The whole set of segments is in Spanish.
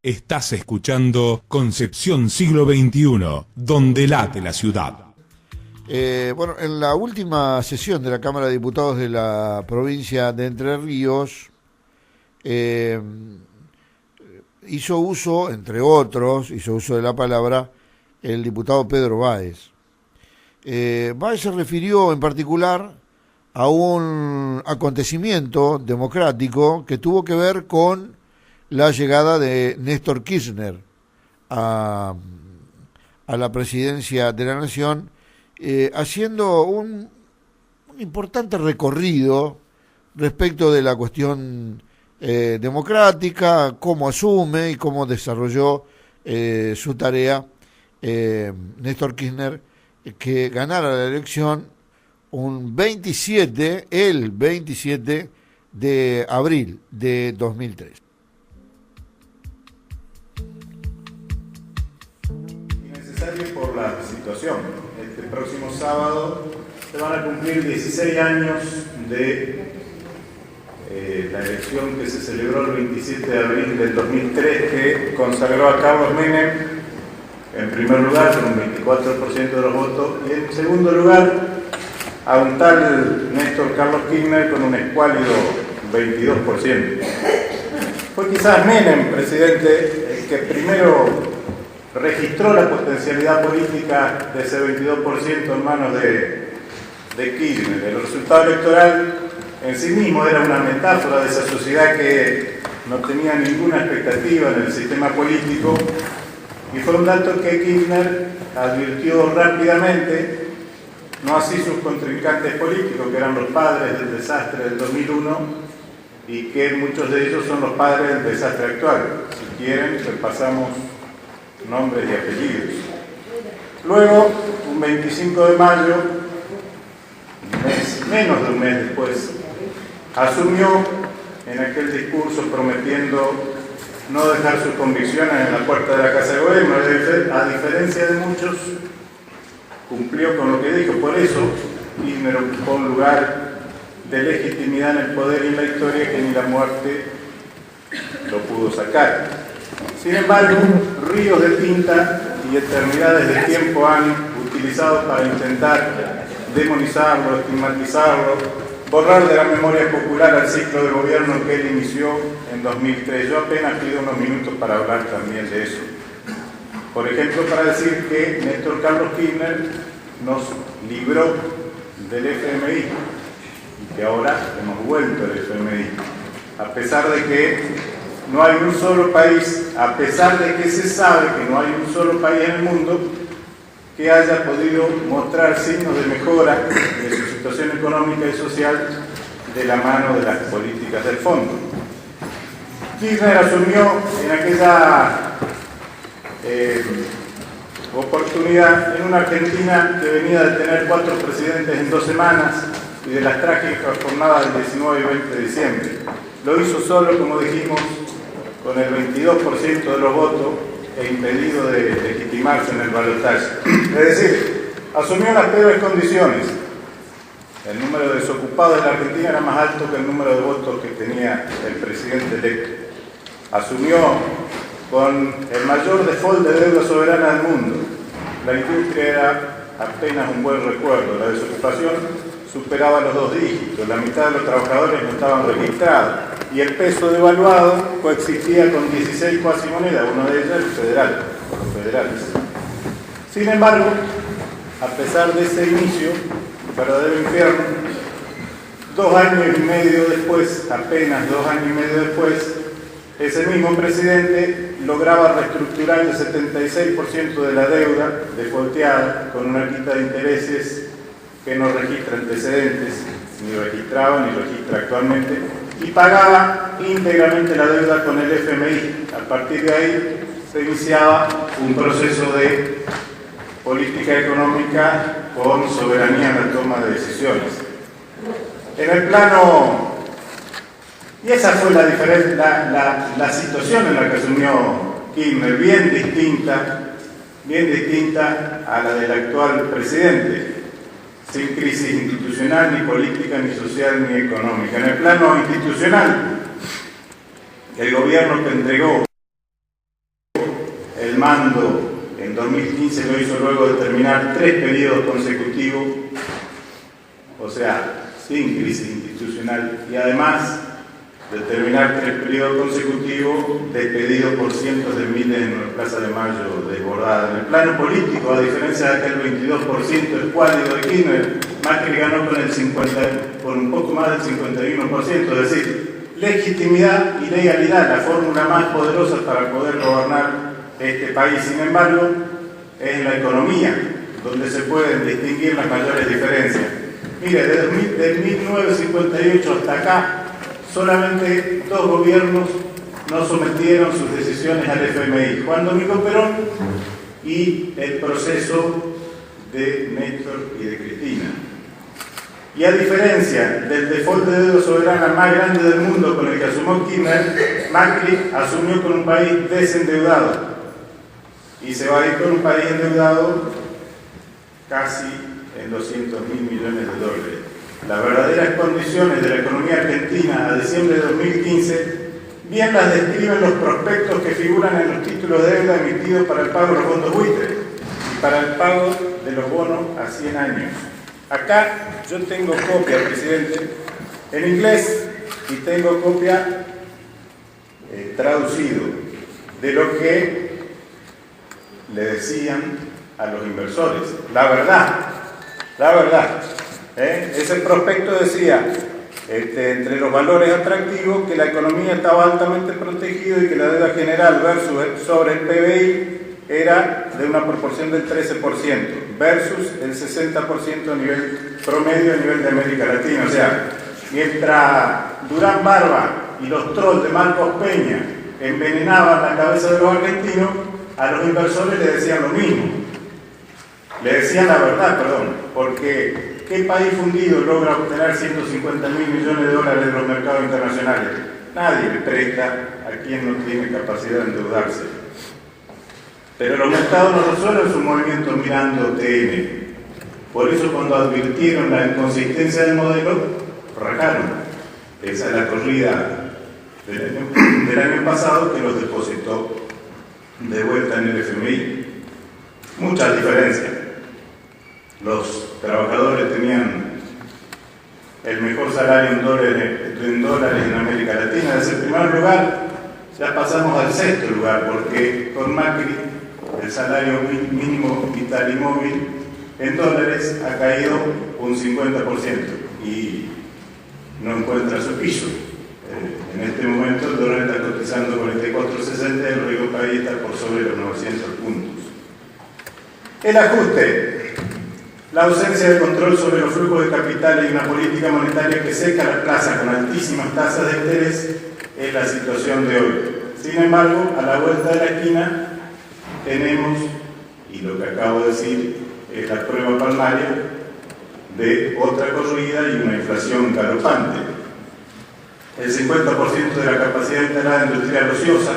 Estás escuchando Concepción Siglo XXI, donde late la ciudad. Bueno, en la última sesión de la Cámara de Diputados de la provincia de Entre Ríos, hizo uso, entre otros, de la palabra el diputado Pedro Báez. Báez se refirió en particular a un acontecimiento democrático que tuvo que ver con la llegada de Néstor Kirchner a la presidencia de la Nación, haciendo un importante recorrido respecto de la cuestión democrática, cómo asume y cómo desarrolló su tarea Néstor Kirchner, que ganara la elección el 27 de abril de 2003. Innecesario por la situación. Este próximo sábado se van a cumplir 16 años de la elección que se celebró el 27 de abril del 2003, que consagró a Carlos Menem en primer lugar con un 24% de los votos y en segundo lugar a un tal Néstor Carlos Kirchner con un escuálido 22%. Fue quizás Menem, presidente, el que primero registró la potencialidad política de ese 22% en manos de Kirchner. El resultado electoral en sí mismo era una metáfora de esa sociedad que no tenía ninguna expectativa en el sistema político, y fue un dato que Kirchner advirtió rápidamente, no así sus contrincantes políticos, que eran los padres del desastre del 2001 y que muchos de ellos son los padres del desastre actual. Si quieren, repasamos nombres y apellidos. Luego, un 25 de mayo, menos de un mes después, asumió en aquel discurso prometiendo no dejar sus convicciones en la puerta de la Casa de Gobierno. A diferencia de muchos, cumplió con lo que dijo. Por eso Kirchner ocupó un lugar de legitimidad en el poder y en la historia que ni la muerte lo pudo sacar. Sin embargo, ríos de tinta y eternidades de tiempo han utilizado para intentar demonizarlo, estigmatizarlo, borrar de la memoria popular al ciclo de gobierno que él inició en 2003. Yo apenas pido unos minutos para hablar también de eso. Por ejemplo, para decir que Néstor Carlos Kirchner nos libró del FMI y que ahora hemos vuelto al FMI. A pesar de que no hay un solo país, a pesar de que se sabe que no hay un solo país en el mundo que haya podido mostrar signos de mejora de su situación económica y social de la mano de las políticas del fondo. Kirchner asumió en aquella oportunidad en una Argentina que venía de tener 4 presidentes en 2 semanas y de las trágicas jornadas del 19 y 20 de diciembre. Lo hizo solo, como dijimos, con el 22% de los votos e impedido de legitimarse en el balotaje. Es decir, asumió las peores condiciones. El número de desocupados de la Argentina era más alto que el número de votos que tenía el presidente electo. Asumió con el mayor default de deuda soberana del mundo. La industria era apenas un buen recuerdo. La desocupación superaba los 2 dígitos. La mitad de los trabajadores no estaban registrados. Y el peso devaluado coexistía con 16 cuasimonedas, una de ellas el federal, los federales. Sin embargo, a pesar de ese inicio, verdadero infierno, 2 años y medio después, apenas 2 años y medio después, ese mismo presidente lograba reestructurar el 76% de la deuda defaulteada con una quita de intereses que no registra antecedentes, ni registraba ni registra actualmente, y pagaba íntegramente la deuda con el FMI. A partir de ahí se iniciaba un proceso de política económica con soberanía en la toma de decisiones. En el plano, y esa fue la situación en la que asumió Kirchner, bien distinta a la del actual presidente, sin crisis institucional, ni política, ni social, ni económica. En el plano institucional, el gobierno que entregó el mando en 2015 lo hizo luego de terminar 3 periodos consecutivos, o sea, sin crisis institucional, y además de terminar 3 periodos consecutivos despedido por cientos de miles en la Plaza de Mayo desbordada. En el plano político, a diferencia de aquel 22% escuálido de Kirchner, Macri ganó con un poco más del 51%, es decir, legitimidad y legalidad, la fórmula más poderosa para poder gobernar este país. Sin embargo, es en la economía donde se pueden distinguir las mayores diferencias. Mire, desde 1958 hasta acá, solamente 2 gobiernos no sometieron sus decisiones al FMI, Juan Domingo Perón y el proceso de Néstor y de Cristina. Y a diferencia del default de deuda soberana más grande del mundo con el que asumió Kirchner, Macri asumió con un país desendeudado y se va a ir con un país endeudado casi en 200.000 millones de dólares. Las verdaderas condiciones de la economía argentina a diciembre de 2015 bien las describen los prospectos que figuran en los títulos de deuda emitidos para el pago de los fondos buitres y para el pago de los bonos a 100 años. Acá yo tengo copia, presidente, en inglés y tengo copia traducido de lo que le decían a los inversores. La verdad. Ese prospecto decía, entre los valores atractivos, que la economía estaba altamente protegida y que la deuda general sobre el PBI era de una proporción del 13% versus el 60% a nivel promedio a nivel de América Latina. O sea, mientras Durán Barba y los trolls de Marcos Peña envenenaban la cabeza de los argentinos, a los inversores les decían lo mismo. Le decían la verdad, porque ¿qué país fundido logra obtener 150.000 millones de dólares de los mercados internacionales? Nadie le presta a quien no tiene capacidad de endeudarse. Pero los mercados no resuelven su movimiento mirando TN. Por eso cuando advirtieron la inconsistencia del modelo, rajaron. Esa es la corrida del año pasado que los depositó de vuelta en el FMI. Muchas diferencias. Los trabajadores tenían el mejor salario en dólares en América Latina. Desde el primer lugar ya pasamos al 6º lugar, porque con Macri el salario mínimo vital y móvil en dólares ha caído un 50% y no encuentra su piso. En este momento el dólar está cotizando 44.60 y el riesgo país está por sobre los 900 puntos. El ajuste. La ausencia de control sobre los flujos de capitales y una política monetaria que seca la plaza con altísimas tasas de interés es la situación de hoy. Sin embargo, a la vuelta de la esquina tenemos, y lo que acabo de decir es la prueba palmaria de otra corrida y una inflación galopante. El 50% de la capacidad instalada industrial ociosa,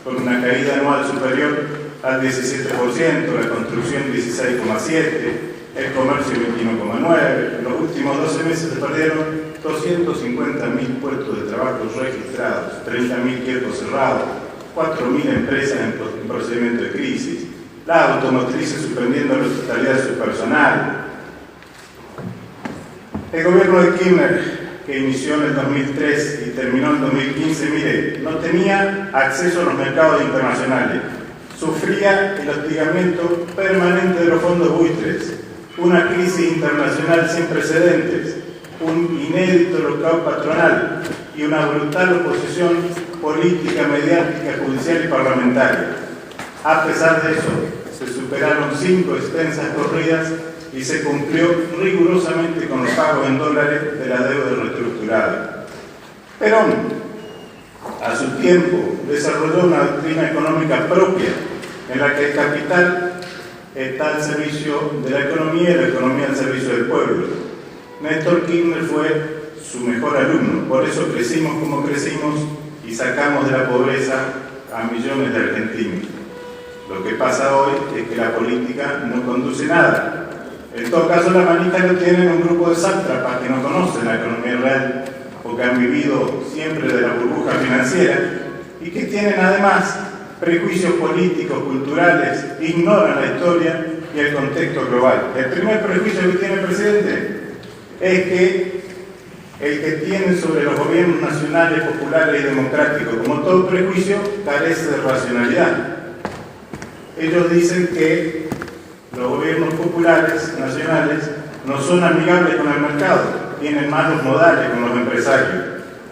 con una caída anual superior al 17%, la construcción 16,7%, el comercio 21,9%. En los últimos 12 meses se perdieron 250.000 puestos de trabajo registrados, 30.000 quietos cerrados, 4.000 empresas en procedimiento de crisis, la automotriz suspendiendo la totalidad de su personal. El gobierno de Kirchner, que inició en el 2003 y terminó en 2015, mire, no tenía acceso a los mercados internacionales, sufría el hostigamiento permanente de los fondos buitres, una crisis internacional sin precedentes, un inédito lockout patronal y una brutal oposición política, mediática, judicial y parlamentaria. A pesar de eso, se superaron 5 extensas corridas y se cumplió rigurosamente con los pagos en dólares de la deuda reestructurada. Perón, a su tiempo, desarrolló una doctrina económica propia en la que el capital está al servicio de la economía y la economía al servicio del pueblo. Néstor Kirchner fue su mejor alumno, por eso crecimos como crecimos y sacamos de la pobreza a millones de argentinos. Lo que pasa hoy es que la política no conduce nada. En todo caso, la manija lo tienen un grupo de sátrapas que no conocen la economía real porque han vivido siempre de la burbuja financiera y que tienen además prejuicios políticos, culturales, ignoran la historia y el contexto global. El primer prejuicio que tiene el presidente es que el que tiene sobre los gobiernos nacionales, populares y democráticos, como todo prejuicio, carece de racionalidad. Ellos dicen que los gobiernos populares, nacionales, no son amigables con el mercado, tienen malos modales con los empresarios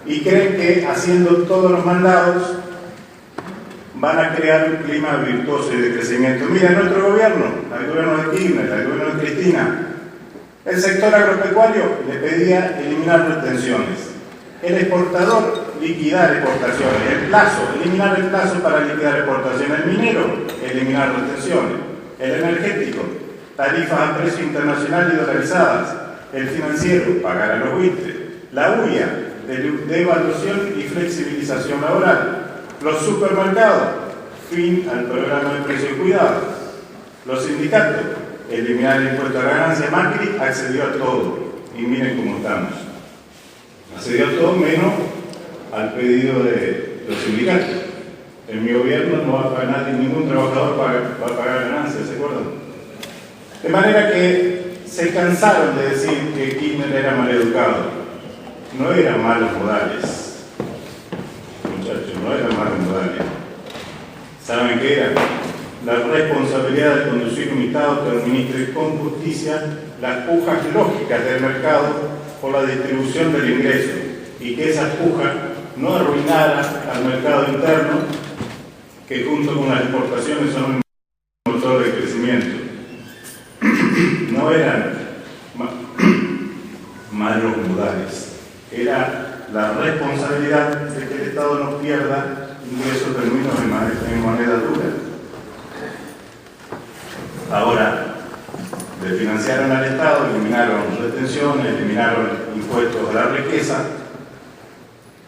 y creen que haciendo todos los mandados van a crear un clima virtuoso y de crecimiento. Mira, nuestro gobierno, al gobierno de Kirchner, al gobierno de Cristina, el sector agropecuario le pedía eliminar retenciones, el exportador liquidar exportaciones, el plazo, eliminar el plazo para liquidar exportaciones, el minero, eliminar retenciones, el energético, tarifas a precio internacional y dolarizadas, el financiero, pagar a los buitres, la UIA, de evaluación y flexibilización laboral, los supermercados, fin al programa de precio y cuidado, los sindicatos, eliminar el impuesto a la ganancia. Macri accedió a todo, y miren cómo estamos. Accedió a todo menos al pedido de los sindicatos. En mi gobierno no va a pagar nadie, ningún trabajador va a pagar ganancias, ¿se acuerdan? De manera que se cansaron de decir que Kirchner era maleducado. No eran malos modales, muchachos, no eran malos modales. ¿Saben qué era? La responsabilidad de conducir un Estado que administre con justicia las pujas lógicas del mercado por la distribución del ingreso y que esas pujas no arruinaran al mercado interno, que junto con las exportaciones son un motor de crecimiento. No eran malos modales, era la responsabilidad de que el Estado no pierda ingresos terminos en moneda dura. Ahora, desfinanciaron al Estado, eliminaron retenciones, eliminaron impuestos a la riqueza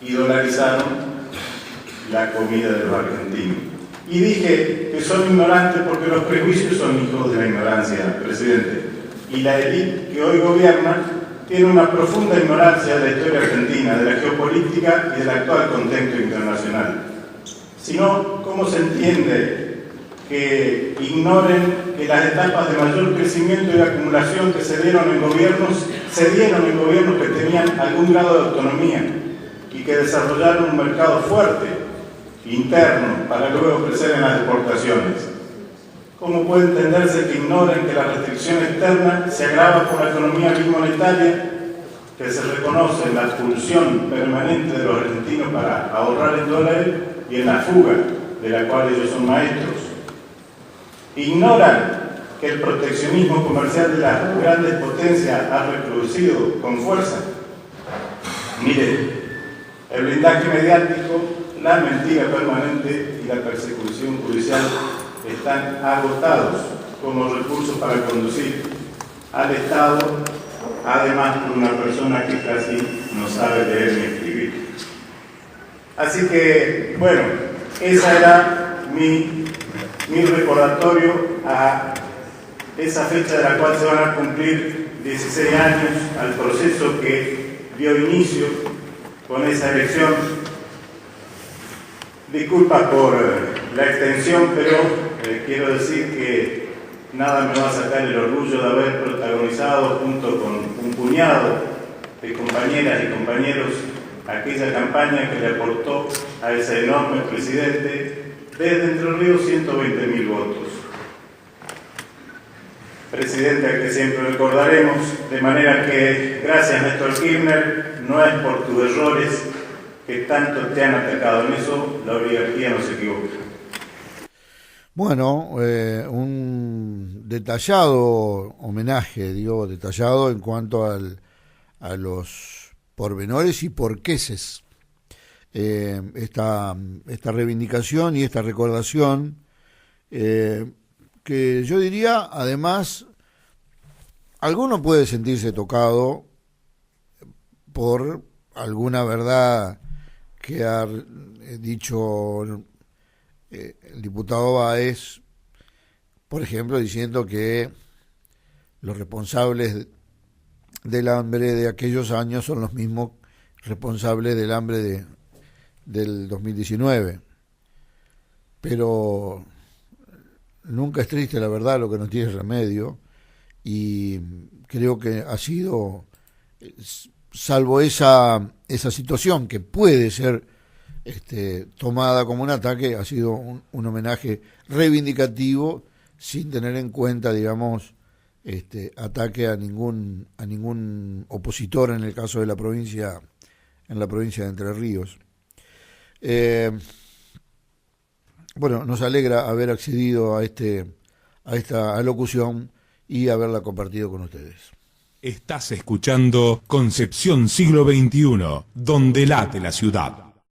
y dolarizaron la comida de los argentinos. Y dije que son ignorantes porque los prejuicios son hijos de la ignorancia, presidente. Y la élite que hoy gobierna tiene una profunda ignorancia de la historia argentina, de la geopolítica y del actual contexto internacional. Si no, ¿cómo se entiende que ignoren que las etapas de mayor crecimiento y acumulación que se dieron en gobiernos que tenían algún grado de autonomía y que desarrollaron un mercado fuerte, interno, para luego crecer en las exportaciones? ¿Cómo puede entenderse que ignoren que la restricción externa se agrava por la economía bimonetaria, que se reconoce en la expulsión permanente de los argentinos para ahorrar en dólares y en la fuga de la cual ellos son maestros? Ignoran que el proteccionismo comercial de las grandes potencias ha reproducido con fuerza. Mire, el blindaje mediático, la mentira permanente y la persecución judicial están agotados como recursos para conducir al Estado, además por una persona que casi no sabe leer ni escribir. Así que, bueno, esa era mi recordatorio a esa fecha de la cual se van a cumplir 16 años al proceso que dio inicio con esa elección. Disculpas por la extensión, pero quiero decir que nada me va a sacar el orgullo de haber protagonizado junto con un puñado de compañeras y compañeros aquella campaña que le aportó a ese enorme presidente desde Entre Ríos 120.000 votos. Presidente al que siempre recordaremos, de manera que gracias Néstor Kirchner, no es por tus errores que tanto te han atacado, en eso la oligarquía no se equivoca. Bueno, un detallado homenaje, digo, detallado en cuanto a los pormenores y porqueses. Esta reivindicación y esta recordación, que yo diría, además, alguno puede sentirse tocado por alguna verdad que ha dicho el diputado Báez, por ejemplo, diciendo que los responsables del hambre de aquellos años son los mismos responsables del hambre del 2019. pero nunca es triste, la verdad, lo que no tiene remedio, y creo que ha sido, salvo esa situación que puede ser tomada como un ataque, ha sido un homenaje reivindicativo sin tener en cuenta, digamos, ataque a ningún opositor en el caso de la provincia, en la provincia de Entre Ríos. Bueno, nos alegra haber accedido a esta alocución y haberla compartido con ustedes. Estás escuchando Concepción Siglo XXI, donde late la ciudad.